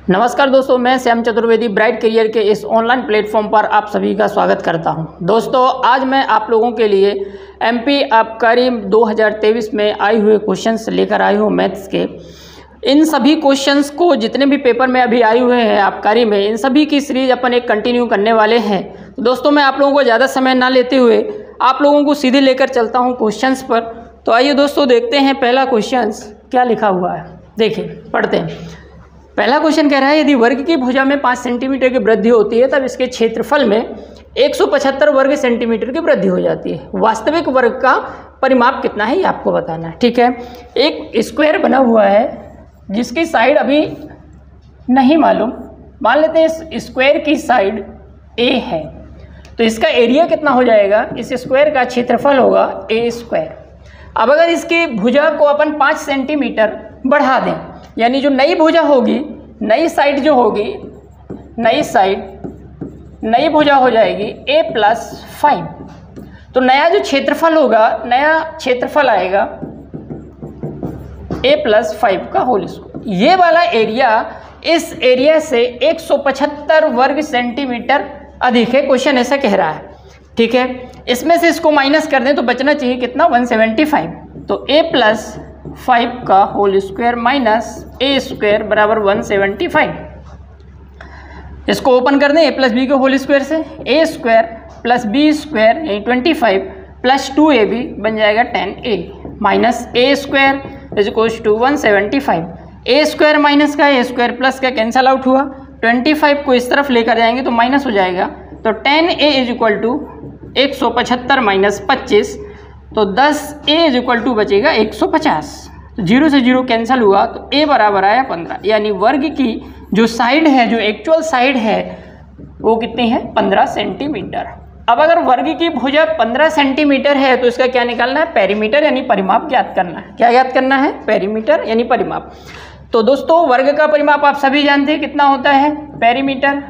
नमस्कार दोस्तों, मैं श्याम चतुर्वेदी ब्राइट करियर के इस ऑनलाइन प्लेटफॉर्म पर आप सभी का स्वागत करता हूं। दोस्तों, आज मैं आप लोगों के लिए एमपी आबकारी 2023 में आए हुए क्वेश्चंस लेकर आई हूं मैथ्स के। इन सभी क्वेश्चंस को जितने भी पेपर में अभी आए हुए हैं आबकारी में, इन सभी की सीरीज अपन एक कंटिन्यू करने वाले हैं। तो दोस्तों, मैं आप लोगों को ज़्यादा समय ना लेते हुए आप लोगों को सीधे लेकर चलता हूँ क्वेश्चंस पर। तो आइए दोस्तों, देखते हैं पहला क्वेश्चंस क्या लिखा हुआ है। देखिए, पढ़ते हैं। पहला क्वेश्चन कह रहा है, यदि वर्ग की भुजा में 5 सेंटीमीटर की वृद्धि होती है तब इसके क्षेत्रफल में 175 वर्ग सेंटीमीटर की वृद्धि हो जाती है। वास्तविक वर्ग का परिमाप कितना है ये आपको बताना है। ठीक है, एक स्क्वायर बना हुआ है जिसकी साइड अभी नहीं मालूम। मान लेते हैं इस स्क्वायर की साइड ए है, तो इसका एरिया कितना हो जाएगा, इस स्क्वायर का क्षेत्रफल होगा ए स्क्वायर। अब अगर इसकी भुजा को अपन 5 सेंटीमीटर बढ़ा दें, यानी जो नई भुजा होगी, नई साइड जो होगी, नई भुजा हो जाएगी a+5। तो नया जो क्षेत्रफल होगा, नया क्षेत्रफल आएगा a+5 का होल स्क्वायर। ये वाला एरिया इस एरिया से 175 वर्ग सेंटीमीटर अधिक है। क्वेश्चन ऐसा कह रहा है। ठीक है, इसमें से इसको माइनस कर दें तो बचना चाहिए कितना, 175। तो a+5 का whole square minus A square बराबर 175। इसको ओपन कर दें a+b के होल स्क्वायर से, a square plus b square यानी 25 प्लस 2ab बन जाएगा 10a minus A square is equals to 175। A square minus का ए स्क्वायर प्लस का कैंसल आउट हुआ, 25 को इस तरफ लेकर जाएंगे तो माइनस हो जाएगा। तो 10a is equal to 175 minus 25, तो 10a इज इक्वल टू बचेगा 150। तो 0 से 0 कैंसिल हुआ तो a बराबर आया 15। यानी वर्ग की जो साइड है, जो एक्चुअल साइड है वो कितनी है, 15 सेंटीमीटर। अब अगर वर्ग की भुजा 15 सेंटीमीटर है तो इसका क्या निकालना है, पेरीमीटर यानी परिमाप ज्ञात करना है। क्या ज्ञात करना है, पेरीमीटर यानी परिमाप। तो दोस्तों, वर्ग का परिमाप आप सभी जानते हैं कितना होता है, पेरीमीटर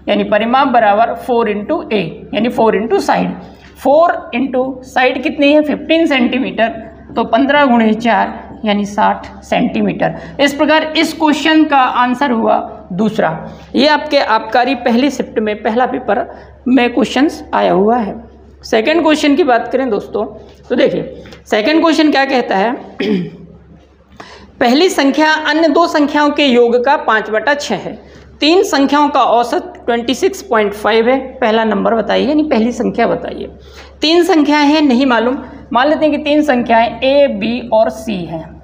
यानी परिमाप बराबर 4 इंटू ए यानी 4 इंटू साइड। 4 इंटू साइड कितनी है, 15 सेंटीमीटर, तो 15 गुणे 4 यानी 60 सेंटीमीटर। इस प्रकार इस क्वेश्चन का आंसर हुआ दूसरा। ये आपके आबकारी पहली शिफ्ट में पहला पेपर में क्वेश्चंस आया हुआ है। सेकंड क्वेश्चन की बात करें दोस्तों, तो देखिए सेकंड क्वेश्चन क्या कहता है, पहली संख्या अन्य दो संख्याओं के योग का 5/6 है। 3 संख्याओं का औसत 26.5 है। पहला नंबर बताइए, यानी पहली संख्या बताइए। 3 संख्याएं हैं, नहीं मालूम। मान लेते हैं कि 3 संख्याएं ए, बी और सी हैं।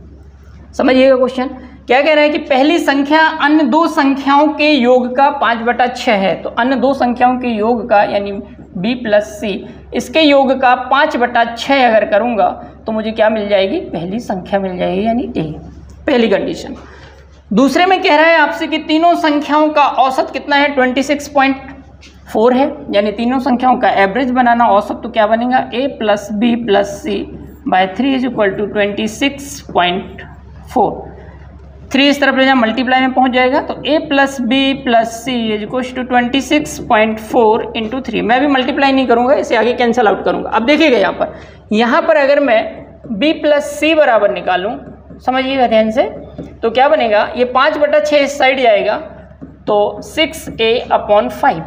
समझिएगा क्वेश्चन क्या कह रहा है कि पहली संख्या अन्य दो संख्याओं के योग का 5/6 है। तो अन्य दो संख्याओं के योग का यानी b प्लस सी, इसके योग का 5/6 अगर करूँगा तो मुझे क्या मिल जाएगी, पहली संख्या मिल जाएगी यानी ए, पहली कंडीशन। दूसरे में कह रहा है आपसे कि तीनों संख्याओं का औसत कितना है, 26.4 है। यानी तीनों संख्याओं का एवरेज बनाना, औसत तो क्या बनेगा, a plus B plus C by 3 is equal to 26.4। 3 इस तरफ ले जाए मल्टीप्लाई में पहुंच जाएगा, तो a plus B plus C is equal to 26.4 into 3। मैं भी मल्टीप्लाई नहीं करूंगा, इसे आगे कैंसिल आउट करूंगा। अब देखिएगा यहाँ पर अगर मैं b प्लस सी बराबर निकालूं, समझिएगा ध्यान से, तो क्या बनेगा, ये 5/6 इस साइड जाएगा तो 6a/5।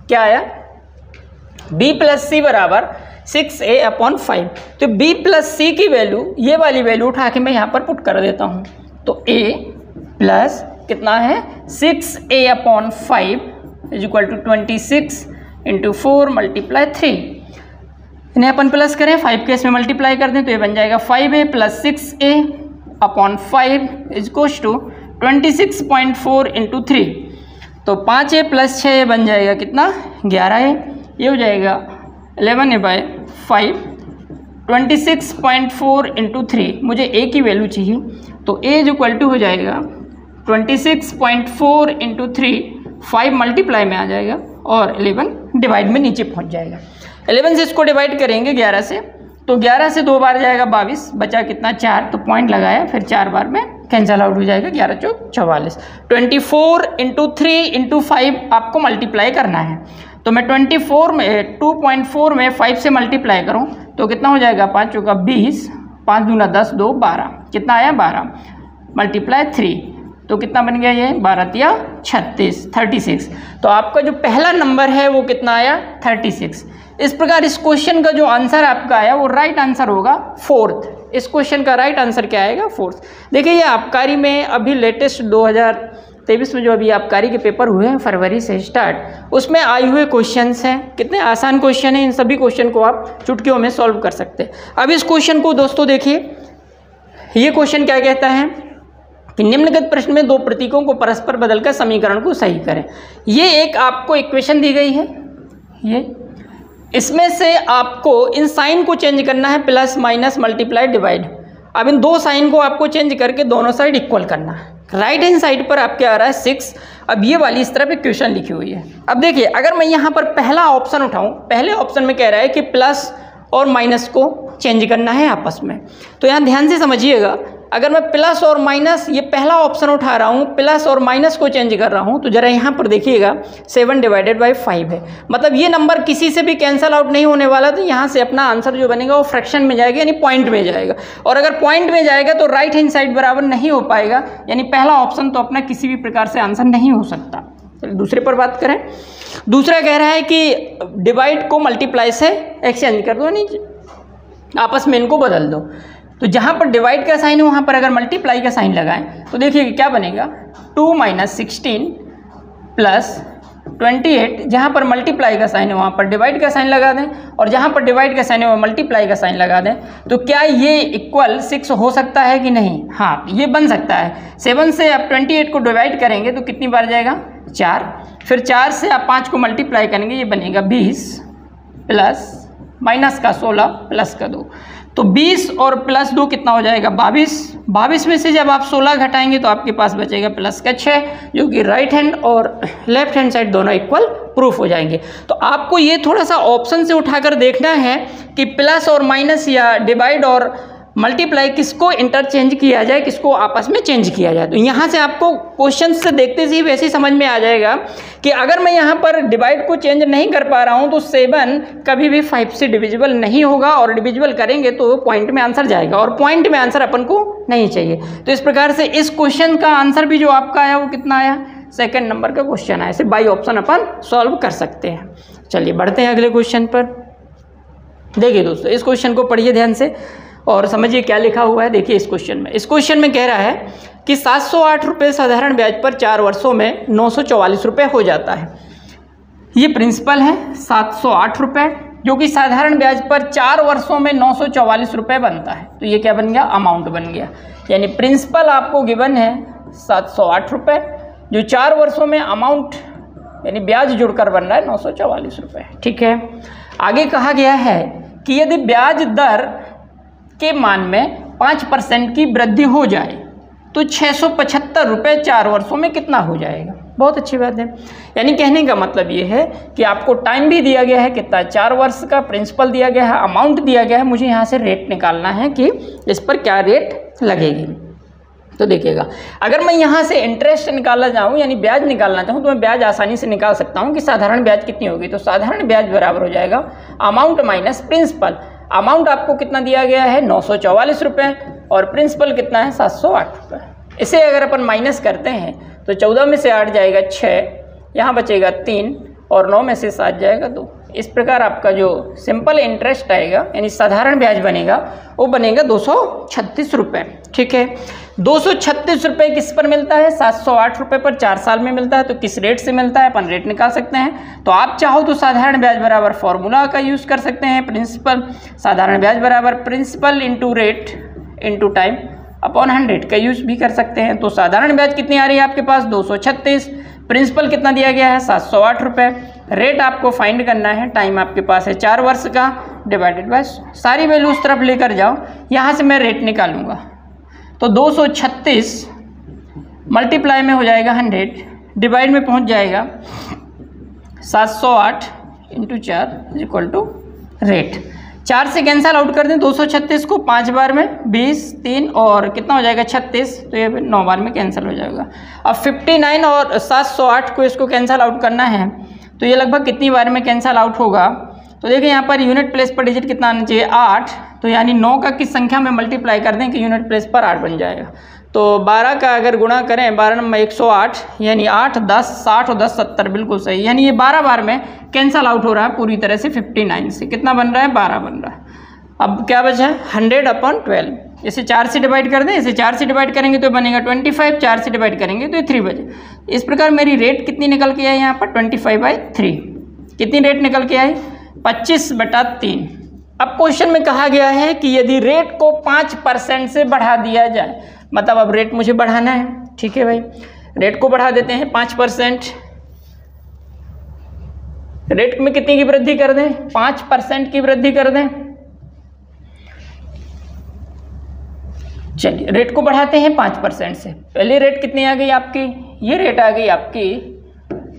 क्या आया, b प्लस सी बराबर 6a/5। तो b प्लस सी की वैल्यू, ये वाली वैल्यू उठा के मैं यहाँ पर पुट कर देता हूँ। तो a प्लस कितना है, 6a/5 is equal to 26 into 4 multiply 3। इन्हें अपन प्लस करें, 5 के इसमें मल्टीप्लाई कर दें तो ये बन जाएगा 5a plus 6a/5 is equals to 26.4 into 3। तो 5a प्लस 6a बन जाएगा कितना, 11a। ये हो जाएगा 11a/5। 26.4 इंटू 3, मुझे a की वैल्यू चाहिए, तो a इज इक्वल टू हो जाएगा 26.4 इंटू 3, 5 मल्टीप्लाई में आ जाएगा और 11 डिवाइड में नीचे पहुंच जाएगा। 11 से इसको डिवाइड करेंगे 11 से, तो 11 से 2 बार जाएगा 22, बचा कितना 4, तो पॉइंट लगाया, फिर 4 बार में कैंसल आउट हो जाएगा, 11 चौक 44। 24 इंटू 3 इंटू 5 आपको मल्टीप्लाई करना है। तो मैं 2.4 में 5 से मल्टीप्लाई करूँ तो कितना हो जाएगा, 5 चौका 20, 5 दूना 10, 2 12, कितना आया 12 मल्टीप्लाई 3, तो कितना बन गया ये 12 या 36, 36। तो आपका जो पहला नंबर है वो कितना आया 36। इस प्रकार इस क्वेश्चन का जो आंसर आपका आया वो राइट आंसर होगा 4th। इस क्वेश्चन का राइट आंसर क्या आएगा 4th। देखिए ये आबकारी में अभी लेटेस्ट 2023 में जो अभी आबकारी के पेपर हुए हैं फरवरी से स्टार्ट, उसमें आए हुए क्वेश्चंस हैं। कितने आसान क्वेश्चन हैं, इन सभी क्वेश्चन को आप चुटकियों में सॉल्व कर सकते हैं। अब इस क्वेश्चन को दोस्तों देखिए, ये क्वेश्चन क्या कहता है कि निम्नलिखित प्रश्न में दो प्रतीकों को परस्पर बदलकर समीकरण को सही करें। ये एक आपको इक्वेशन दी गई है, ये इसमें से आपको इन साइन को चेंज करना है, प्लस माइनस मल्टीप्लाई डिवाइड। अब इन दो साइन को आपको चेंज करके दोनों साइड इक्वल करना है। राइट हैंड साइड पर आपके आ रहा है 6। अब ये वाली इस तरफ इक्वेशन लिखी हुई है। अब देखिए अगर मैं यहाँ पर पहला ऑप्शन उठाऊँ, पहले ऑप्शन में कह रहा है कि प्लस और माइनस को चेंज करना है आपस में। तो यहाँ ध्यान से समझिएगा, अगर मैं प्लस और माइनस, ये पहला ऑप्शन उठा रहा हूँ, प्लस और माइनस को चेंज कर रहा हूँ, तो जरा यहाँ पर देखिएगा 7 डिवाइडेड बाई 5 है। मतलब ये नंबर किसी से भी कैंसल आउट नहीं होने वाला। तो यहाँ से अपना आंसर जो बनेगा वो फ्रैक्शन में जाएगा, यानी पॉइंट में जाएगा। और अगर पॉइंट में जाएगा तो राइट हैंड साइड बराबर नहीं हो पाएगा, यानी पहला ऑप्शन तो अपना किसी भी प्रकार से आंसर नहीं हो सकता। चलिए दूसरे पर बात करें। दूसरा कह रहा है कि डिवाइड को मल्टीप्लाई से एक्सचेंज कर दो, यानी आपस में इनको बदल दो। तो जहाँ पर डिवाइड का साइन है वहाँ पर अगर मल्टीप्लाई का साइन लगाएं तो देखिए क्या बनेगा 2 - 16 प्लस 28। जहाँ पर मल्टीप्लाई का साइन है वहाँ पर डिवाइड का साइन लगा दें, और जहाँ पर डिवाइड का साइन है वहाँ मल्टीप्लाई का साइन लगा दें। तो क्या ये इक्वल 6 हो सकता है कि नहीं? हाँ, ये बन सकता है। 7 से आप 28 को डिवाइड करेंगे तो कितनी बार जाएगा 4। फिर 4 से आप 5 को मल्टीप्लाई करेंगे, ये बनेगा 20 प्लस माइनस का 16 प्लस का 2। तो 20 और प्लस 2 कितना हो जाएगा 22। 22 में से जब आप 16 घटाएंगे तो आपके पास बचेगा प्लस का 6, जो कि राइट हैंड और लेफ्ट हैंड साइड दोनों इक्वल प्रूफ हो जाएंगे। तो आपको ये थोड़ा सा ऑप्शन से उठाकर देखना है कि प्लस और माइनस या डिवाइड और मल्टीप्लाई किसको इंटरचेंज किया जाए, किसको आपस में चेंज किया जाए। तो यहाँ से आपको क्वेश्चन से देखते ही वैसे ही समझ में आ जाएगा कि अगर मैं यहाँ पर डिवाइड को चेंज नहीं कर पा रहा हूँ तो 7 कभी भी 5 से डिविजिबल नहीं होगा, और डिविजिबल करेंगे तो पॉइंट में आंसर जाएगा, और पॉइंट में आंसर अपन को नहीं चाहिए। तो इस प्रकार से इस क्वेश्चन का आंसर भी जो आपका आया वो कितना आया, 2nd नंबर का क्वेश्चन आया। सिर्फ बाई ऑप्शन अपन सॉल्व कर सकते हैं। चलिए बढ़ते हैं अगले क्वेश्चन पर। देखिए दोस्तों, इस क्वेश्चन को पढ़िए ध्यान से और समझिए क्या लिखा हुआ है। देखिए इस क्वेश्चन में कह रहा है कि 708 रुपये साधारण ब्याज पर 4 वर्षों में 944 रुपये हो जाता है। ये प्रिंसिपल है 708 रुपये, जो कि साधारण ब्याज पर 4 वर्षों में 944 रुपये बनता है। तो ये क्या बन गया, अमाउंट बन गया। यानी प्रिंसिपल आपको गिवन है 708 रुपये, जो 4 वर्षों में अमाउंट यानी ब्याज जुड़कर बन रहा है 944 रुपये। ठीक है, आगे कहा गया है कि यदि ब्याज दर के मान में 5% की वृद्धि हो जाए तो 675 रुपये 4 वर्षों में कितना हो जाएगा। बहुत अच्छी बात है। यानी कहने का मतलब ये है कि आपको टाइम भी दिया गया है कितना, 4 वर्ष का, प्रिंसिपल दिया गया है, अमाउंट दिया गया है, मुझे यहाँ से रेट निकालना है कि इस पर क्या रेट लगेगी। तो देखिएगा, अगर मैं यहाँ से इंटरेस्ट निकालना चाहूँ यानी ब्याज निकालना चाहूँ तो मैं ब्याज आसानी से निकाल सकता हूँ कि साधारण ब्याज कितनी होगी। तो साधारण ब्याज बराबर हो जाएगा अमाउंट माइनस प्रिंसिपल। अमाउंट आपको कितना दिया गया है 944 रुपये, और प्रिंसिपल कितना है 708 रुपये। इसे अगर अपन माइनस करते हैं तो 14 में से 8 जाएगा 6, यहाँ बचेगा 3, और 9 में से 7 जाएगा 2। इस प्रकार आपका जो सिंपल इंटरेस्ट आएगा यानी साधारण ब्याज बनेगा वो बनेगा 236 रुपये। ठीक है, 236 रुपये किस पर मिलता है, 708 रुपये पर 4 साल में मिलता है। तो किस रेट से मिलता है अपन रेट निकाल सकते हैं। तो आप चाहो तो साधारण ब्याज बराबर फॉर्मूला का यूज़ कर सकते हैं, प्रिंसिपल, साधारण ब्याज बराबर principal into rate into time upon 100 का यूज़ भी कर सकते हैं। तो साधारण ब्याज कितनी आ रही है आपके पास 236, प्रिंसिपल कितना दिया गया है 708 रुपये, रेट आपको फाइंड करना है, टाइम आपके पास है 4 वर्ष का, डिवाइडेड बाय सारी वैल्यू उस तरफ लेकर जाओ, यहाँ से मैं रेट निकालूंगा। तो 236 मल्टीप्लाई में हो जाएगा 100, डिवाइड में पहुँच जाएगा 708 इंटू 4 इक्वल टू रेट। 4 से कैंसल आउट कर दें 236 को, 5 बार में 20, 3 और कितना हो जाएगा 36, तो ये 9 बार में कैंसिल हो जाएगा। अब 59 और 708 को इसको कैंसिल आउट करना है तो ये लगभग कितनी बार में कैंसिल आउट होगा। तो देखिए यहाँ पर यूनिट प्लेस पर डिजिट कितना आना चाहिए 8, तो यानी 9 का किस संख्या में मल्टीप्लाई कर दें कि यूनिट प्लेस पर 8 बन जाएगा। तो 12 का अगर गुणा करें 12 नंबर 108 यानी 8 10 60 और 10 70 बिल्कुल सही, यानी ये 12 बार में कैंसल आउट हो रहा है पूरी तरह से 59 से। कितना बन रहा है? 12 बन रहा है। अब क्या बचा है? 100/12। इसे 4 से डिवाइड कर दें, इसे 4 से डिवाइड करेंगे तो बनेगा 25, 4 से डिवाइड करेंगे तो 3 बचे। इस प्रकार मेरी रेट कितनी निकल के आई यहाँ पर? 25/3। कितनी रेट निकल के आई? 25/3। अब क्वेश्चन में कहा गया है कि यदि रेट को 5% से बढ़ा दिया जाए, मतलब अब रेट मुझे बढ़ाना है, ठीक है भाई, रेट को बढ़ा देते हैं 5%। रेट में कितनी की वृद्धि कर दें? 5% की वृद्धि कर दें। चलिए रेट को बढ़ाते हैं 5% से। पहली रेट कितनी आ गई आपकी? ये रेट आ गई आपकी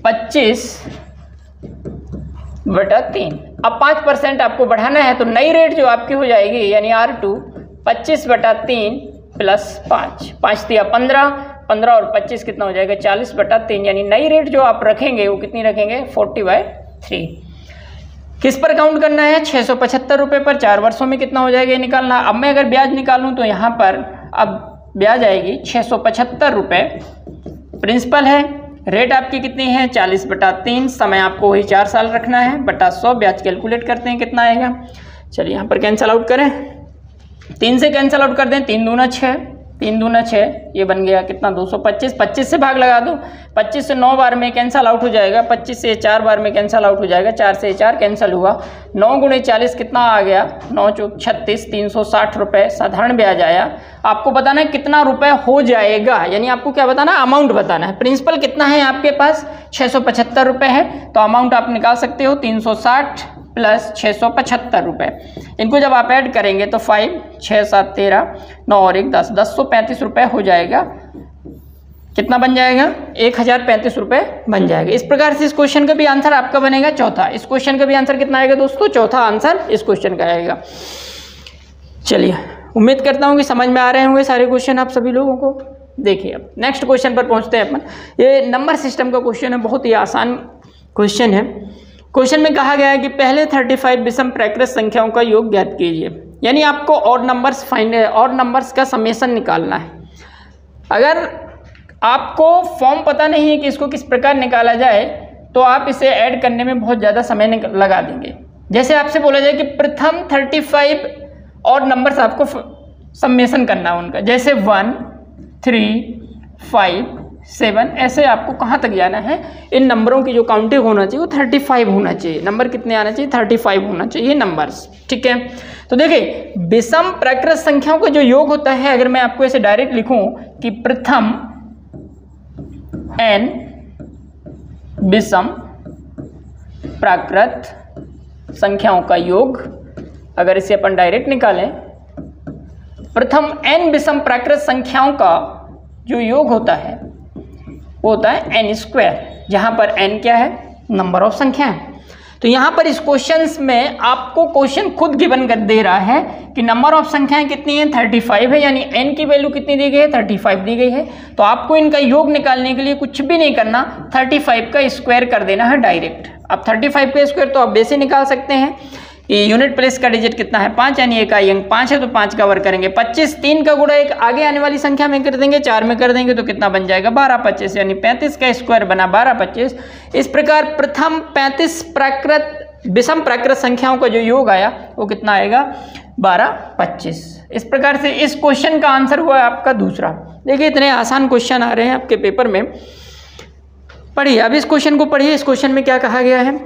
25/3। अब 5% आपको बढ़ाना है तो नई रेट जो आपकी हो जाएगी यानी R2 25/3 प्लस 5, 5 दिया 15, 15 और 25 कितना हो जाएगा? 40/3। यानी नई रेट जो आप रखेंगे वो कितनी रखेंगे? 40/3। किस पर काउंट करना है? 675 रुपये पर। 4 वर्षों में कितना हो जाएगा ये निकालना। अब मैं अगर ब्याज निकालूं तो यहाँ पर अब ब्याज आएगी 675 रुपये। प्रिंसिपल है, रेट आपकी कितनी है? 40/3। समय आपको वही 4 साल रखना है बटा 100। ब्याज कैलकुलेट करते हैं कितना आएगा। चलिए यहाँ पर कैंसल आउट करें, 3 से कैंसल आउट कर दें। 3 दूना 6, 3 दूना 6, ये बन गया कितना? 225। 25 से भाग लगा दो, 25 से 9 बार में कैंसल आउट हो जाएगा, 25 से 4 बार में कैंसल आउट हो जाएगा, 4 से 4 कैंसल हुआ। 9 गुणे 40 कितना आ गया? 9 चौक 36, 360 रुपये साधारण ब्याज आया। आपको बताना है कितना रुपए हो जाएगा, यानी आपको क्या बताना है? अमाउंट बताना है। प्रिंसिपल कितना है आपके पास? 675 रुपये है, तो अमाउंट आप निकाल सकते हो 360 प्लस 675 रुपये। इनको जब आप ऐड करेंगे तो 5 6 7 13 9 और 1 10, 1035 रुपये हो जाएगा। कितना बन जाएगा? 1035 रुपये बन जाएगा। इस प्रकार से इस क्वेश्चन का भी आंसर आपका बनेगा चौथा। इस क्वेश्चन का भी आंसर कितना आएगा दोस्तों? चौथा आंसर इस क्वेश्चन का आएगा। चलिए उम्मीद करता हूँ कि समझ में आ रहे होंगे सारे क्वेश्चन आप सभी लोगों को। देखिए अब नेक्स्ट क्वेश्चन पर पहुँचते हैं अपन। ये नंबर सिस्टम का क्वेश्चन है, बहुत ही आसान क्वेश्चन है। क्वेश्चन में कहा गया है कि पहले 35 विषम प्राकृत संख्याओं का योग ज्ञात कीजिए, यानी आपको और नंबर्स का समेशन निकालना है। अगर आपको फॉर्म पता नहीं है कि इसको किस प्रकार निकाला जाए तो आप इसे ऐड करने में बहुत ज़्यादा समय लगा देंगे। जैसे आपसे बोला जाए कि प्रथम 35 और नंबर्स आपको समेशन करना है उनका, जैसे 1 3 5 7, ऐसे आपको कहाँ तक जाना है? इन नंबरों की जो काउंटिंग होना चाहिए वो 35 होना चाहिए। नंबर कितने आना चाहिए? 35 होना चाहिए नंबर्स, ठीक है। तो देखिए विषम प्राकृत संख्याओं का जो योग होता है, अगर मैं आपको ऐसे डायरेक्ट लिखूं कि प्रथम n विषम प्राकृत संख्याओं का योग, अगर इसे अपन डायरेक्ट निकालें, प्रथम n विषम प्राकृत संख्याओं का जो योग होता है वो होता है n², जहां पर n क्या है? नंबर ऑफ संख्या है। तो यहाँ पर इस क्वेश्चन में आपको क्वेश्चन खुद गिवन कर दे रहा है कि नंबर ऑफ संख्याएं कितनी है? 35 है, यानी n की वैल्यू कितनी दी गई है? 35 दी गई है। तो आपको इनका योग निकालने के लिए कुछ भी नहीं करना, 35 का स्क्वायर कर देना है डायरेक्ट। अब 35 का स्क्वायर तो आप वैसे निकाल सकते हैं कि यूनिट प्लेस का डिजिट कितना है? 5, यानी एक आई अंक 5 है तो 5 का वर्ग करेंगे 25। 3 का गुणा एक आगे आने वाली संख्या में कर देंगे, 4 में कर देंगे तो कितना बन जाएगा? 12 25, यानी 35 का स्क्वायर बना 12 25। इस प्रकार प्रथम 35 प्राकृत विषम प्राकृत संख्याओं का जो योग आया वो कितना आएगा? 12 25। इस प्रकार से इस क्वेश्चन का आंसर हुआ है आपका दूसरा। देखिए इतने आसान क्वेश्चन आ रहे हैं आपके पेपर में, पढ़िए। अब इस क्वेश्चन को पढ़िए। इस क्वेश्चन में क्या कहा गया है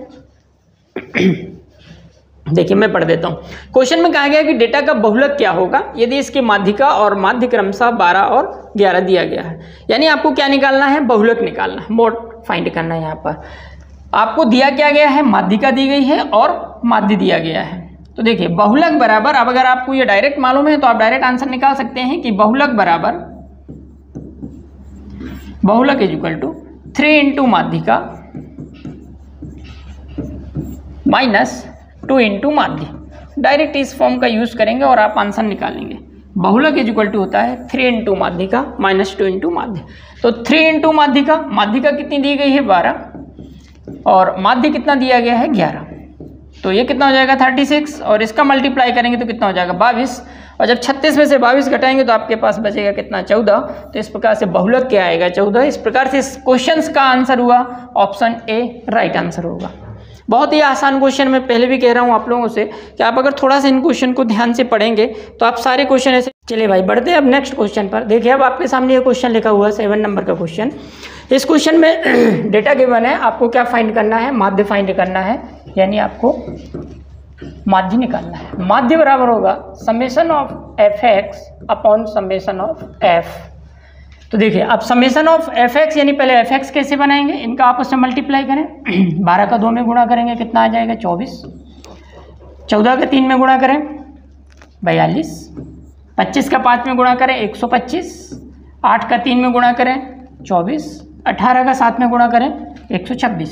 देखिए मैं पढ़ देता हूँ। क्वेश्चन में कहा गया है कि डेटा का बहुलक क्या होगा यदि इसकी माध्यिका और माध्य क्रमशः 12 और 11 दिया गया है। यानी आपको क्या निकालना है? बहुलक निकालना है, मोड फाइंड करना है। यहाँ पर आपको दिया क्या गया है? माध्यिका दी गई है और माध्य दिया गया है। तो देखिए बहुलक बराबर, अब अगर आपको ये डायरेक्ट मालूम है तो आप डायरेक्ट आंसर निकाल सकते हैं कि बहुलक बराबर बहुलक इज इक्वल टू 3 इंटू माध्यिका माइनस 2 इंटू माध्य। डायरेक्ट इस फॉर्म का यूज करेंगे और आप आंसर निकालेंगे। बहुलक इज इक्वल टू होता है 3 इंटू माध्यिका माइनस 2 इंटू माध्य। तो 3 इंटू माध्यिका, माध्यिका कितनी दी गई है? 12, और माध्य कितना दिया गया है? 11। तो ये कितना हो जाएगा? 36, और इसका मल्टीप्लाई करेंगे तो कितना हो जाएगा? 22, और जब 36 में से 22 घटाएंगे तो आपके पास बचेगा कितना, 14। तो इस प्रकार से बहुलक क्या आएगा, 14। इस प्रकार से इस क्वेश्चन का आंसर हुआ ऑप्शन ए राइट आंसर होगा। बहुत ही आसान क्वेश्चन, मैं पहले भी कह रहा हूँ आप लोगों से कि आप अगर थोड़ा सा इन क्वेश्चन को ध्यान से पढ़ेंगे तो आप सारे क्वेश्चन ऐसे। चलिए भाई बढ़ते हैं अब नेक्स्ट क्वेश्चन पर। देखिए अब आपके सामने ये क्वेश्चन लिखा हुआ है 7 नंबर का क्वेश्चन। इस क्वेश्चन में डेटा गिवन है, आपको क्या फाइंड करना है, माध्य फाइंड करना है, यानी आपको माध्य निकालना है। माध्य बराबर होगा summation of F x upon summation of F. तो देखिए अब समेशन ऑफ एफ एक्स यानी पहले एफ एक्स कैसे बनाएंगे, इनका आपस में मल्टीप्लाई करें। 12 का 2 में गुणा करेंगे कितना आ जाएगा, 24। 14 का 3 में गुणा करें 42। 25 का 5 में गुणा करें 125। 8 का 3 में गुणा करें 24। 18 का 7 में गुणा करें 126।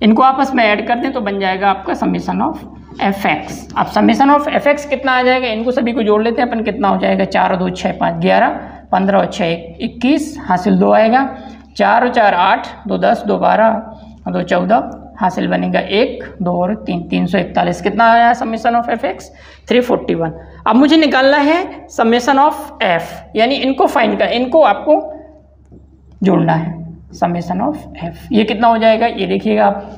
इनको आपस में ऐड कर दें तो बन जाएगा आपका समेशन ऑफ एफ एक्स। अब समेशन ऑफ एफ एक्स कितना आ जाएगा, इनको सभी को जोड़ लेते हैं अपन, कितना हो जाएगा, 4 और 2 6 5 11, 15 और 6 21, हासिल 2 आएगा, 4 और 4 8, 2 10, 2 12, 2 14, हासिल बनेगा 1, 2 और 3 341। कितना आया समेशन ऑफ एफ एक्स, 341। अब मुझे निकालना है समेशन ऑफ एफ, यानी इनको फाइंड कर, इनको आपको जोड़ना है, समेशन ऑफ एफ। ये कितना हो जाएगा, ये देखिएगा आप,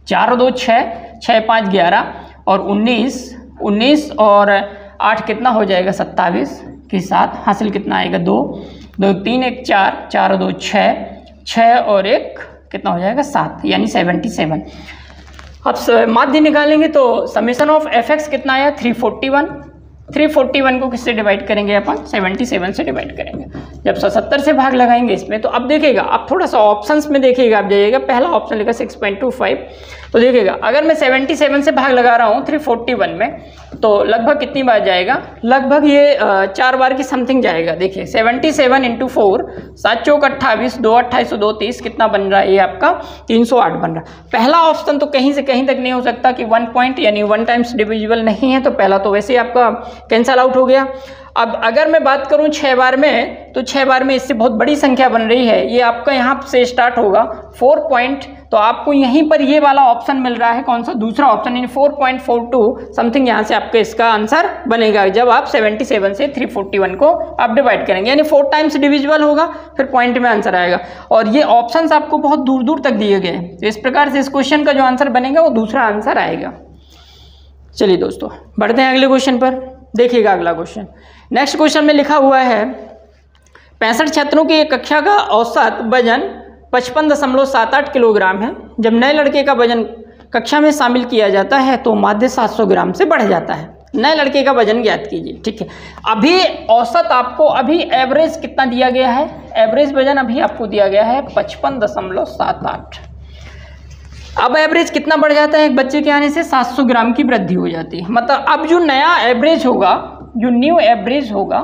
4 और 2 6, 6 5 11 और 19 और 8 कितना हो जाएगा 27 के साथ, हासिल कितना आएगा 2 2 3 1 4, 4 और 2 6, 6 और 1 कितना हो जाएगा 7, यानी 77। अब माध्य निकालेंगे तो समेशन ऑफ एफ एक्स कितना आया 341। 341 को किससे डिवाइड करेंगे अपन, 77 से डिवाइड करेंगे। जब 77 से भाग लगाएंगे इसमें तो अब देखिएगा, आप थोड़ा सा ऑप्शंस में देखिएगा, आप जाइएगा पहला ऑप्शन लिखा 6.25। तो देखिएगा अगर मैं 77 से भाग लगा रहा हूँ 341 में तो लगभग कितनी बार जाएगा, लगभग ये 4 बार की समथिंग जाएगा। देखिए 77 × 4, 7 चौक 28, 2 28 2 30, कितना बन रहा है ये आपका 308 बन रहा है। पहला ऑप्शन तो कहीं से कहीं तक नहीं हो सकता कि 1 पॉइंट यानी 1 टाइम्स डिविजिबल नहीं है, तो पहला तो वैसे ही आपका कैंसल आउट हो गया। अब अगर मैं बात करूं 6 बार में, तो 6 बार में इससे बहुत बड़ी संख्या बन रही है, ये आपका यहाँ से स्टार्ट होगा 4 पॉइंट, तो आपको यहीं पर ये वाला ऑप्शन मिल रहा है, कौन सा, दूसरा ऑप्शन, यानी 4.42 समथिंग यहाँ से आपका इसका आंसर बनेगा जब आप 77 से 341 को आप डिवाइड करेंगे, यानी 4 टाइम्स डिविजिबल होगा, फिर पॉइंट में आंसर आएगा। और ये ऑप्शंस आपको बहुत दूर दूर तक दिए गए हैं, तो इस प्रकार से इस क्वेश्चन का जो आंसर बनेगा वो दूसरा आंसर आएगा। चलिए दोस्तों बढ़ते हैं अगले क्वेश्चन पर। देखिएगा अगला क्वेश्चन, नेक्स्ट क्वेश्चन में लिखा हुआ है 65 छात्रों की एक कक्षा का औसत वजन 55.78 किलोग्राम है। जब नए लड़के का वजन कक्षा में शामिल किया जाता है तो माध्य 700 ग्राम से बढ़ जाता है। नए लड़के का वजन ज्ञात कीजिए। ठीक है, अभी औसत आपको, अभी एवरेज कितना दिया गया है, एवरेज वजन अभी आपको दिया गया है 55.78। अब एवरेज कितना बढ़ जाता है एक बच्चे के आने से, 700 ग्राम की वृद्धि हो जाती है। मतलब अब जो नया एवरेज होगा, जो न्यू एवरेज होगा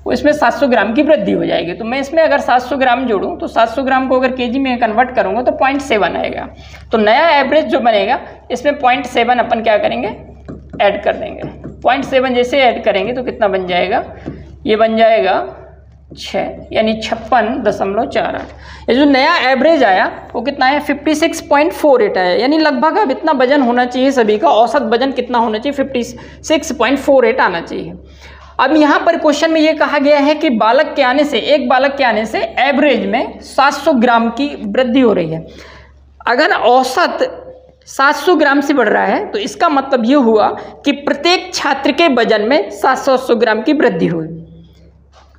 वो इसमें 700 ग्राम की वृद्धि हो जाएगी। तो मैं इसमें अगर 700 ग्राम जोड़ूं तो 700 ग्राम को अगर केजी में कन्वर्ट करूंगा तो 0.7 आएगा। तो नया एवरेज जो बनेगा इसमें 0.7 अपन क्या करेंगे, ऐड कर देंगे। 0.7 जैसे ऐड करेंगे तो कितना बन जाएगा, ये बन जाएगा 6, यानी 56.48। ये जो नया एवरेज आया वो कितना है, 56.48 आया, यानी लगभग अब इतना वजन होना चाहिए सभी का। औसत वजन कितना होना चाहिए, 56.48 आना चाहिए। अब यहाँ पर क्वेश्चन में ये कहा गया है कि बालक के आने से, एक बालक के आने से एवरेज में 700 ग्राम की वृद्धि हो रही है। अगर औसत 700 ग्राम से बढ़ रहा है तो इसका मतलब ये हुआ कि प्रत्येक छात्र के वजन में 700 ग्राम की वृद्धि हुई।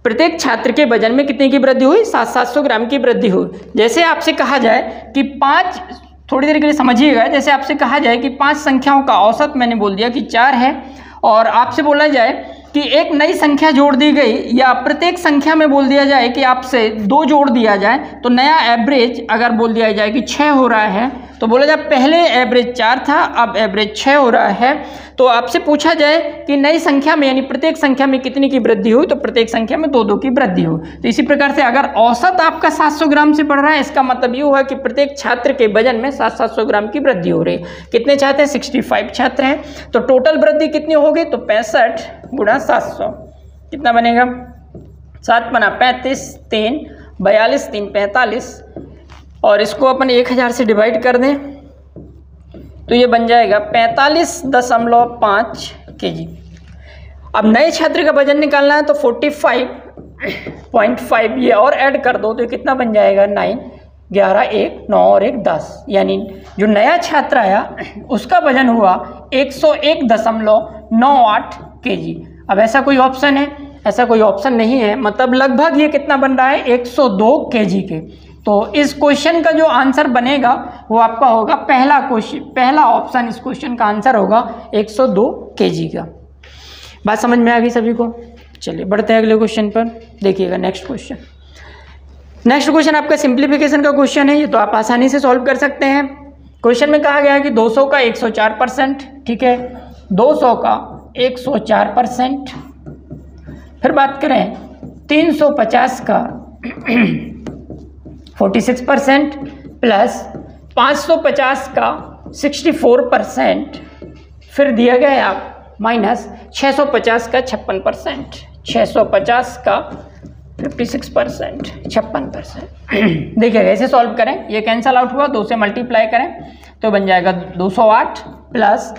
प्रत्येक छात्र के वजन में कितने की वृद्धि हुई, 700 ग्राम की वृद्धि हुई। जैसे आपसे कहा जाए कि 5, थोड़ी देर के लिए समझिएगा, जैसे आपसे कहा जाए कि 5 संख्याओं का औसत मैंने बोल दिया कि 4 है, और आपसे बोला जाए कि एक नई संख्या जोड़ दी गई, या प्रत्येक संख्या में बोल दिया जाए कि आपसे 2 जोड़ दिया जाए, तो नया एवरेज अगर बोल दिया जाए कि 6 हो रहा है, तो बोला जाए पहले एवरेज 4 था अब एवरेज 6 हो रहा है। तो आपसे पूछा जाए कि नई संख्या में यानी प्रत्येक संख्या में कितनी की वृद्धि हुई, तो प्रत्येक संख्या में 2-2 की वृद्धि हुई। तो इसी प्रकार से अगर औसत आपका 700 ग्राम से बढ़ रहा है, इसका मतलब ये हुआ कि प्रत्येक छात्र के वजन में 700 ग्राम की वृद्धि हो रही है। कितने छात्र हैं, 65 छात्र हैं, तो टोटल वृद्धि कितनी होगी, तो 65 × 700 कितना बनेगा, 7 × 35, 3 42, 3 45, और इसको अपन 1000 से डिवाइड कर दें तो ये बन जाएगा 45.5 kg। अब नए छात्र का वजन निकालना है तो 45.5 ये और ऐड कर दो तो कितना बन जाएगा 9, 11, 1, 9 और 1, 10, यानी जो नया छात्र आया उसका वजन हुआ 101.98 kg। अब ऐसा कोई ऑप्शन है? ऐसा कोई ऑप्शन नहीं है, मतलब लगभग ये कितना बन रहा है 102 kg के। तो इस क्वेश्चन का जो आंसर बनेगा वो आपका होगा पहला क्वेश्चन, पहला ऑप्शन इस क्वेश्चन का आंसर होगा 102 kg का। बात समझ में आ गई सभी को? चलिए बढ़ते हैं अगले क्वेश्चन पर। देखिएगा नेक्स्ट क्वेश्चन। नेक्स्ट क्वेश्चन आपका सिंप्लीफिकेशन का क्वेश्चन है, ये तो आप आसानी से सॉल्व कर सकते हैं। क्वेश्चन में कहा गया है कि 200 का 104%, ठीक है, 200 का 104%। फिर बात करें 350 का 46% प्लस 550 का 64%, फिर दिया गया है आप माइनस 650 का 56%, 650 का 56%, 56%। देखिएगा ऐसे सॉल्व करें, ये कैंसल आउट हुआ, 2 से मल्टीप्लाई करें तो बन जाएगा 208 प्लस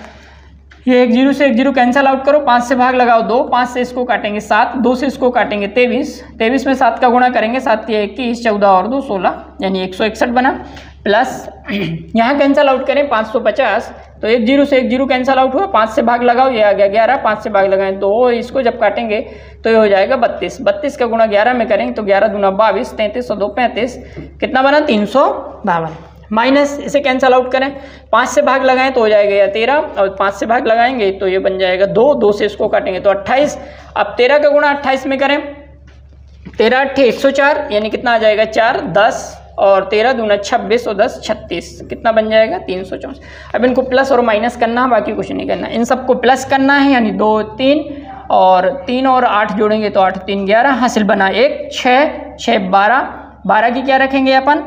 ये 1 0 से 1 0 कैंसल आउट करो, 5 से भाग लगाओ 2, 5 से इसको काटेंगे 7, 2 से इसको काटेंगे 23, 23 में 7 का गुणा करेंगे, 7 के 21, 14 और 2 16, यानी 161 बना। प्लस यहाँ कैंसल आउट करें 550 तो 1 0 से 1 0 कैंसल आउट हुआ, 5 से भाग लगाओ, ये आ गया 11, 5 से भाग लगाएं 2, इसको जब काटेंगे तो ये हो जाएगा 32, 32 का गुणा 11 में करेंगे तो 11 दूना 22, 33 और 2 35, कितना बना 352। माइनस इसे कैंसल आउट करें, 5 से भाग लगाएं तो हो जाएगा या 13, और 5 से भाग लगाएंगे तो ये बन जाएगा 2, 2 से इसको काटेंगे तो 28। अब 13 का गुणा 28 में करें, 13 8 104, यानी कितना आ जाएगा 4, 10 और 13 दूना 26 और 10 36, कितना बन जाएगा 364। अब इनको प्लस और माइनस करना है, बाकी कुछ नहीं करना, इन सबको प्लस करना है, यानी 2 3 और 3 और 8 जोड़ेंगे तो 8 3 11, हासिल बना 1 6 6 12, 12 की क्या रखेंगे अपन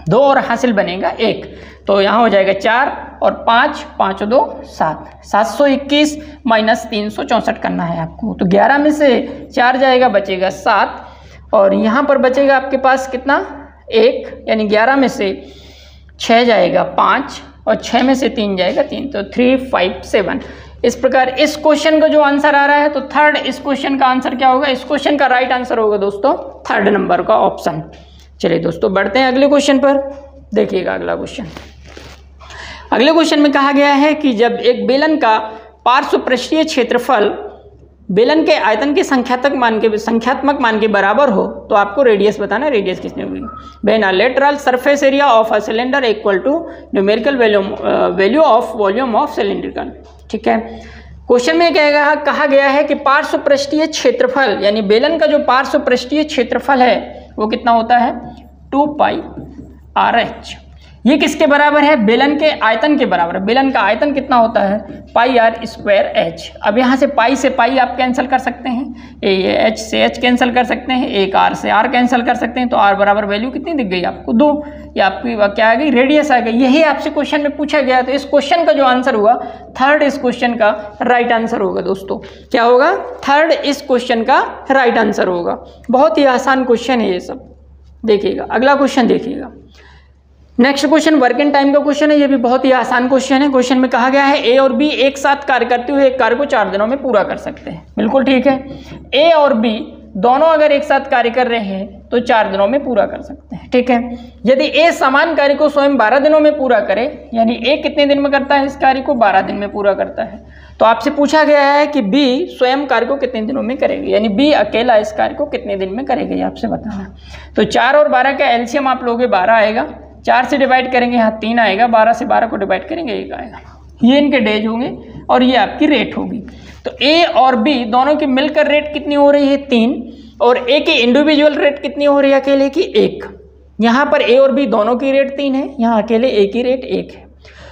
2 और हासिल बनेगा 1, तो यहाँ हो जाएगा 4 और 5, 5 और 2 7, 721 माइनस 364 करना है आपको। तो 11 में से 4 जाएगा बचेगा 7, और यहाँ पर बचेगा आपके पास कितना 1, यानी 11 में से 6 जाएगा 5 और 6 में से 3 जाएगा 3, तो 357। इस प्रकार इस क्वेश्चन का जो आंसर आ रहा है तो थर्ड इस क्वेश्चन का आंसर क्या होगा, इस क्वेश्चन का राइट आंसर होगा दोस्तों 3rd नंबर का ऑप्शन। चलिए दोस्तों बढ़ते हैं अगले क्वेश्चन पर। देखिएगा अगला क्वेश्चन। अगले क्वेश्चन में कहा गया है कि जब एक बेलन का पार्श्व पृष्ठीय क्षेत्रफल बेलन के आयतन के संख्यात्मक मान के बराबर हो तो आपको रेडियस बताना है, रेडियस कितनी होगी। When a lateral surface area of a cylinder equal to numerical value of volume of cylindrical, ठीक है। क्वेश्चन में कहा गया है कि पार्श्व पृष्ठीय क्षेत्रफल, यानी बेलन का जो पार्श्व पृष्ठीय क्षेत्रफल है वो कितना होता है 2 पाई RH। ये किसके बराबर है, बेलन के आयतन के बराबर। बेलन का आयतन कितना होता है पाई R स्क्वायर H। अब यहाँ से पाई से पाई आप कैंसिल कर सकते हैं, ये H से H कैंसिल कर सकते हैं, एक R से R कैंसिल कर सकते हैं, तो R बराबर वैल्यू कितनी दिख गई आपको 2, ये आपकी क्या आ गई रेडियस आ गई। यही आपसे क्वेश्चन में पूछा गया, तो इस क्वेश्चन का जो आंसर हुआ 3rd इस क्वेश्चन का राइट आंसर होगा दोस्तों। क्या होगा 3rd इस क्वेश्चन का राइट आंसर होगा। बहुत ही आसान क्वेश्चन है ये सब। देखिएगा अगला क्वेश्चन देखिएगा। नेक्स्ट क्वेश्चन वर्किंग टाइम का क्वेश्चन है, ये भी बहुत ही आसान क्वेश्चन है। क्वेश्चन में कहा गया है ए और बी एक साथ कार्य करते हुए एक कार्य को 4 दिनों में पूरा कर सकते हैं। बिल्कुल ठीक है, ए और बी दोनों अगर एक साथ कार्य कर रहे हैं तो 4 दिनों में पूरा कर सकते हैं, ठीक है। यदि ए समान कार्य को स्वयं 12 दिनों में पूरा करे, यानी ए कितने दिन में करता है इस कार्य को 12 दिन में पूरा करता है, तो आपसे पूछा गया है कि बी स्वयं कार्य को कितने दिनों में करेगी, यानी बी अकेला इस कार्य को कितने दिन में करेगी, आपसे बताना। तो 4 और 12 का एलसीएम आप लोगे 12 आएगा, 4 से डिवाइड करेंगे यहाँ 3 आएगा, 12 से 12 को डिवाइड करेंगे 1 आएगा। ये इनके डेज होंगे और ये आपकी रेट होगी। तो ए और बी दोनों की मिलकर रेट कितनी हो रही है 3, और ए की इंडिविजुअल रेट कितनी हो रही है अकेले की 1। यहाँ पर ए और बी दोनों की रेट 3 है, यहाँ अकेले ए की रेट 1 है।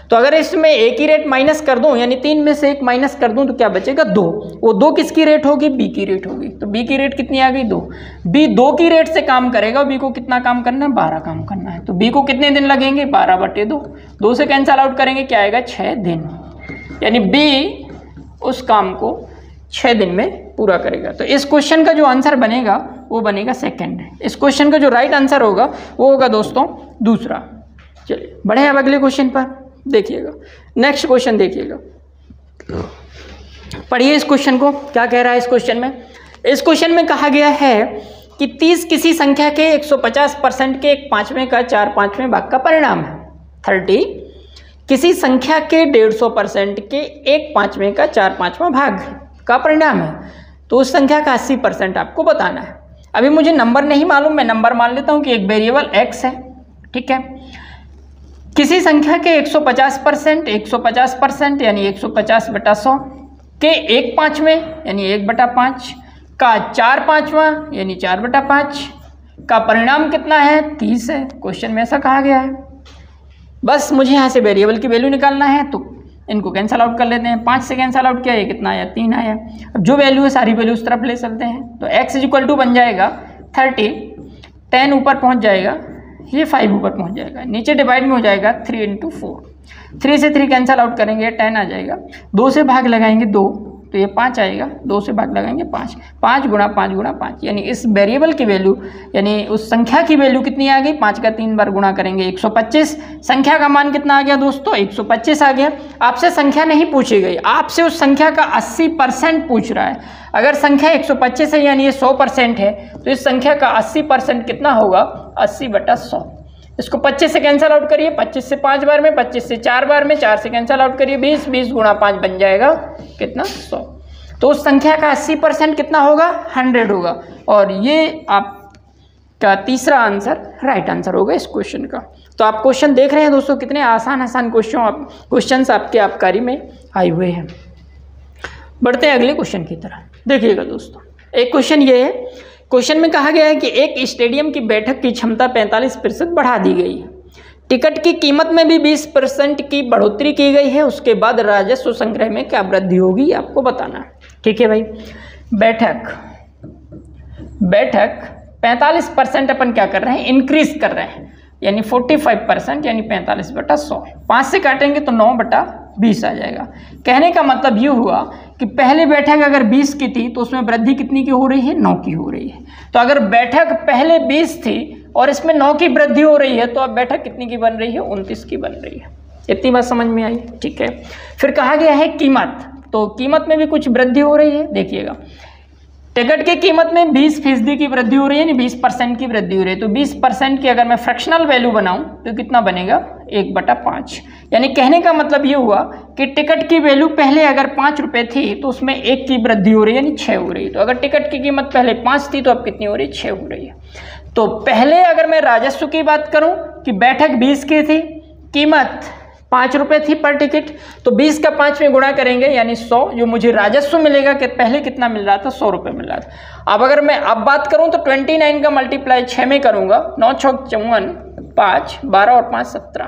तो अगर इसमें ए की रेट माइनस कर दूं, यानी 3 में से 1 माइनस कर दूं तो क्या बचेगा 2। वो 2 किसकी रेट होगी, बी की रेट होगी। तो बी की रेट कितनी आ गई 2। बी 2 की रेट से काम करेगा, बी को कितना काम करना है 12 काम करना है। तो बी को कितने दिन लगेंगे 12/2, 2 से कैंसल आउट करेंगे क्या आएगा 6 दिन, यानी बी उस काम को 6 दिन में पूरा करेगा। तो इस क्वेश्चन का जो आंसर बनेगा वो बनेगा 2nd। इस क्वेश्चन का जो राइट आंसर होगा वो होगा दोस्तों 2रा। चलिए बढ़े अब अगले क्वेश्चन पर। देखिएगा नेक्स्ट क्वेश्चन देखिएगा। पढ़िए इस क्वेश्चन को, क्या कह रहा है इस क्वेश्चन में। इस क्वेश्चन में कहा गया है कि 30 किसी संख्या के 150% के 1/5 का 4/5 भाग का परिणाम है। 30 किसी संख्या के 150% के 1/5 का 4/5 भाग का परिणाम है, तो उस संख्या का 80% आपको बताना है। अभी मुझे नंबर नहीं मालूम, मैं नंबर मान लेता हूँ कि एक वेरिएबल x है, ठीक है। किसी संख्या के 150% यानी 150/100 के 1/5 यानी 1/5 का 4/5 यानी 4/5 का परिणाम कितना है, 30 है। क्वेश्चन में ऐसा कहा गया है। बस मुझे यहाँ से वेरिएबल की वैल्यू निकालना है, तो इनको कैंसल आउट कर लेते हैं। 5 से कैंसल आउट किया, ये कितना आया, 3 आया। अब जो वैल्यू है सारी वैल्यू उस तरफ ले चलते हैं, तो x = बन जाएगा 30, 10 ऊपर पहुँच जाएगा, ये 5 ऊपर पहुँच जाएगा, नीचे डिवाइड में हो जाएगा 3 × 4। 3 से 3 कैंसल आउट करेंगे, 10 आ जाएगा। 2 से भाग लगाएंगे 2, तो ये 5 आएगा। 2 से भाग लगाएंगे 5, 5 × 5 × 5, यानी इस वेरिएबल की वैल्यू यानी उस संख्या की वैल्यू कितनी आ गई, 5 का 3 बार गुणा करेंगे 125। संख्या का मान कितना आ गया दोस्तों, 125 आ गया। आपसे संख्या नहीं पूछी गई, आपसे उस संख्या का 80% पूछ रहा है। अगर संख्या 125 है यानी ये 100% है, तो इस संख्या का 80% कितना होगा, 80/100। इसको 25 से कैंसिल आउट करिए, 25 से 5 बार में, 25 से 4 बार में, 4 से कैंसिल आउट करिए 20, 20 × 5 बन जाएगा कितना, 100। तो उस संख्या का 80% कितना होगा, 100 होगा। और ये आपका तीसरा आंसर राइट आंसर होगा इस क्वेश्चन का। तो आप क्वेश्चन देख रहे हैं दोस्तों, कितने आसान क्वेश्चन आपके आबकारी में आए हुए हैं। बढ़ते हैं अगले क्वेश्चन की तरफ। देखिएगा दोस्तों, एक क्वेश्चन ये है। क्वेश्चन में कहा गया है कि एक स्टेडियम की बैठक की क्षमता 45% बढ़ा दी गई है। टिकट की कीमत में भी 20% की बढ़ोतरी की गई है। उसके बाद राजस्व संग्रह में क्या वृद्धि होगी, आपको बताना है। ठीक है भाई, बैठक 45% अपन क्या कर रहे हैं, इंक्रीज कर रहे हैं, यानी 45% यानी 45/100। 5 से काटेंगे तो 9/20 आ जाएगा। कहने का मतलब ये हुआ कि पहले बैठक अगर 20 की थी तो उसमें वृद्धि कितनी की हो रही है, 9 की हो रही है। तो अगर बैठक पहले 20 थी और इसमें 9 की वृद्धि हो रही है, तो अब बैठक कितनी की बन रही है, 29 की बन रही है। इतनी बात समझ में आई, ठीक है। फिर कहा गया है कीमत, तो कीमत में भी कुछ वृद्धि हो रही है। देखिएगा, टिकट की कीमत में 20% की वृद्धि हो रही है, यानी 20% की वृद्धि हो रही है। तो 20% की अगर मैं फ्रैक्शनल वैल्यू बनाऊं तो कितना बनेगा, 1/5। यानी कहने का मतलब ये हुआ कि टिकट की वैल्यू पहले अगर 5 रुपये थी तो उसमें 1 की वृद्धि हो रही है, यानी 6 हो रही है। तो अगर टिकट की कीमत पहले 5 थी तो अब कितनी हो रही है, 6 हो रही है। तो पहले अगर मैं राजस्व की बात करूं कि बैठक 20 की थी, कीमत 5 रुपये थी पर टिकट, तो 20 का 5 में गुणा करेंगे यानी 100, जो मुझे राजस्व मिलेगा कि पहले कितना मिल रहा था, 100 रुपये मिल रहा था। अब अगर मैं अब बात करूं तो 29 का मल्टीप्लाई 6 में करूंगा, 9 छक 54, 5 12 और 5 17,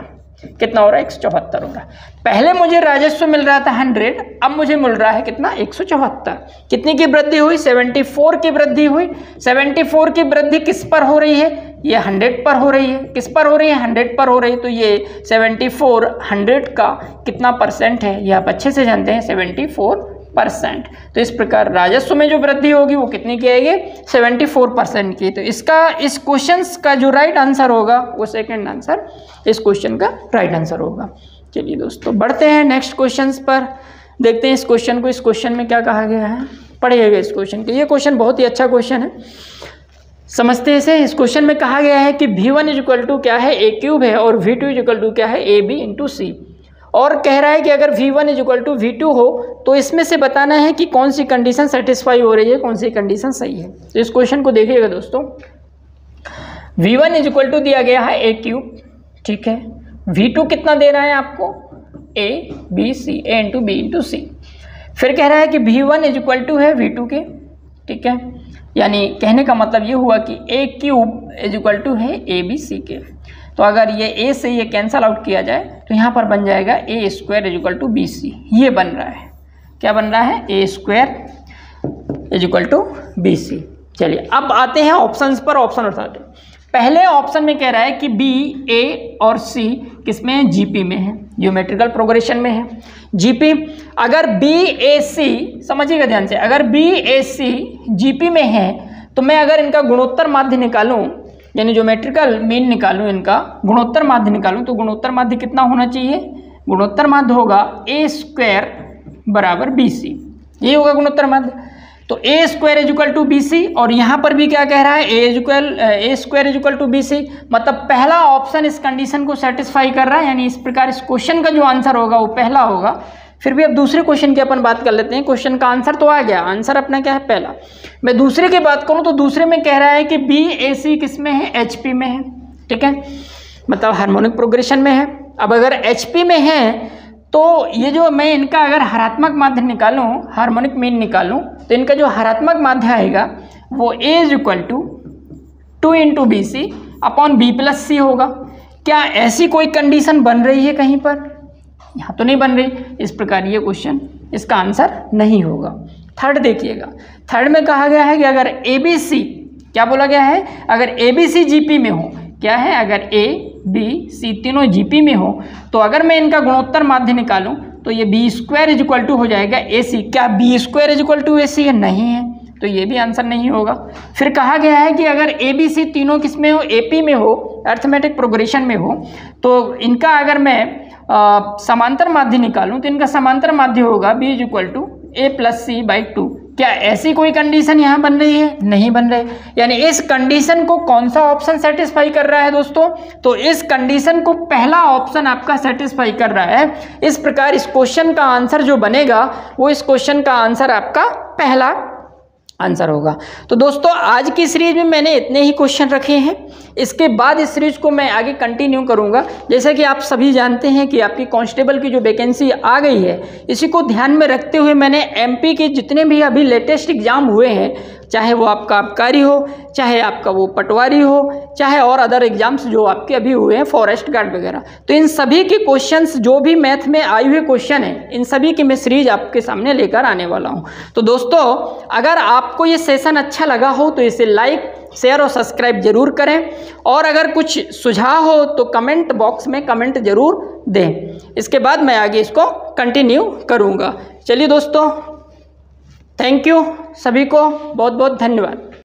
कितना हो रहा है, 174 हो रहा है। पहले मुझे राजस्व मिल रहा था 100, अब मुझे मिल रहा है कितना, 174। कितनी की वृद्धि हुई, 74 की वृद्धि हुई। 74 की वृद्धि किस पर हो रही है, ये 100 पर हो रही है। किस पर हो रही है, 100 पर हो रही है। तो ये 74 100 का कितना परसेंट है, ये आप अच्छे से जानते हैं, 74%। तो इस प्रकार राजस्व में जो वृद्धि होगी वो कितनी की आएगी, 74% की। तो इसका, इस क्वेश्चन का जो राइट आंसर होगा वो सेकंड आंसर इस क्वेश्चन का राइट आंसर होगा। चलिए दोस्तों, बढ़ते हैं नेक्स्ट क्वेश्चंस पर, देखते हैं इस क्वेश्चन को। इस क्वेश्चन में क्या कहा गया है, पढ़िएगा इस क्वेश्चन को। ये क्वेश्चन बहुत ही अच्छा क्वेश्चन है, समझते हैं इसे। इस क्वेश्चन में कहा गया है कि V1 = क्या है, a³ है, और V2 = क्या है, AB × C। और कह रहा है कि अगर V1 = V2 हो तो इसमें से बताना है कि कौन सी कंडीशन सेटिस्फाई हो रही है, कौन सी कंडीशन सही है। तो इस क्वेश्चन को देखिएगा दोस्तों। V1 = दिया गया है a³, ठीक है। V2 कितना दे रहा है आपको, A B C, A × B × C। फिर कह रहा है कि V1 = है V2 के, ठीक है। यानी कहने का मतलब ये हुआ कि a³ = है AB C के। तो अगर ये A से ये कैंसल आउट किया जाए तो यहाँ पर बन जाएगा A² = BC। ये बन रहा है, क्या बन रहा है, A² = BC। चलिए अब आते हैं ऑप्शंस पर, ऑप्शन उठाते हैं। पहले ऑप्शन में कह रहा है कि B, A और C किसमें है, GP में है, ज्योमेट्रिकल प्रोग्रेशन में है, GP। अगर BAC, समझिएगा ध्यान से, अगर BAC GP में है तो मैं अगर इनका गुणोत्तर माध्य निकालूं, यानी ज्योमेट्रिकल मीन निकालूं, इनका गुणोत्तर माध्य निकालूं, तो गुणोत्तर माध्य कितना होना चाहिए, गुणोत्तर माध्य होगा A² = BC। ये होगा गुणोत्तर माध्य। तो A square is equal to B C, और यहाँ पर भी क्या कह रहा है, A square is equal to B C, मतलब पहला ऑप्शन इस कंडीशन को सेटिस्फाई कर रहा है, यानी इस प्रकार इस क्वेश्चन का जो आंसर होगा वो पहला होगा। फिर भी अब दूसरे क्वेश्चन की अपन बात कर लेते हैं। क्वेश्चन का आंसर तो आ गया, आंसर अपना क्या है, पहला। मैं दूसरे की बात करूँ तो दूसरे में कह रहा है कि बी ए सी किस में है, एच पी में है, ठीक है, मतलब हार्मोनिक प्रोग्रेशन में है। अब अगर एच पी में है तो ये जो मैं इनका अगर हरात्मक माध्य निकालूं, हार्मोनिक मीन निकालूं, तो इनका जो हरात्मक माध्य आएगा वो A is equal to 2 into B C upon B plus C होगा। क्या ऐसी कोई कंडीशन बन रही है कहीं पर? यहाँ तो नहीं बन रही। इस प्रकार ये क्वेश्चन, इसका आंसर नहीं होगा। थर्ड देखिएगा, थर्ड में कहा गया है कि अगर ए बी सी, क्या बोला गया है, अगर A B C G P में हो, क्या है, अगर ए बी सी तीनों जीपी में हो, तो अगर मैं इनका गुणोत्तर माध्य निकालूं तो ये B square is equal to हो जाएगा ए सी। क्या B square is equal to A C है? नहीं है, तो ये भी आंसर नहीं होगा। फिर कहा गया है कि अगर ए बी सी तीनों किस में हो, ए पी में हो, अर्थमेटिक प्रोग्रेशन में हो, तो इनका अगर मैं समांतर माध्य निकालूं तो इनका समांतर माध्य होगा B is equal to A plus C by 2। क्या ऐसी कोई कंडीशन यहाँ बन रही है? नहीं बन रही। यानी इस कंडीशन को कौन सा ऑप्शन सेटिस्फाई कर रहा है दोस्तों? तो इस कंडीशन को पहला ऑप्शन आपका सेटिस्फाई कर रहा है। इस प्रकार इस क्वेश्चन का आंसर जो बनेगा वो इस क्वेश्चन का आंसर आपका पहला आंसर होगा। तो दोस्तों आज की सीरीज में मैंने इतने ही क्वेश्चन रखे हैं। इसके बाद इस सीरीज को मैं आगे कंटिन्यू करूंगा। जैसा कि आप सभी जानते हैं कि आपकी कांस्टेबल की जो वैकेंसी आ गई है, इसी को ध्यान में रखते हुए मैंने एमपी के जितने भी अभी लेटेस्ट एग्जाम हुए हैं, चाहे वो आपका आबकारी हो, चाहे आपका वो पटवारी हो, चाहे और अदर एग्जाम्स जो आपके अभी हुए हैं, फॉरेस्ट गार्ड वगैरह, तो इन सभी के क्वेश्चंस जो भी मैथ में आए हुए क्वेश्चन हैं, इन सभी की मैं सीरीज आपके सामने लेकर आने वाला हूं। तो दोस्तों अगर आपको ये सेशन अच्छा लगा हो तो इसे लाइक, शेयर और सब्सक्राइब जरूर करें, और अगर कुछ सुझाव हो तो कमेंट बॉक्स में कमेंट जरूर दें। इसके बाद मैं आगे इसको कंटिन्यू करूँगा। चलिए दोस्तों, थैंक यू, सभी को बहुत बहुत धन्यवाद।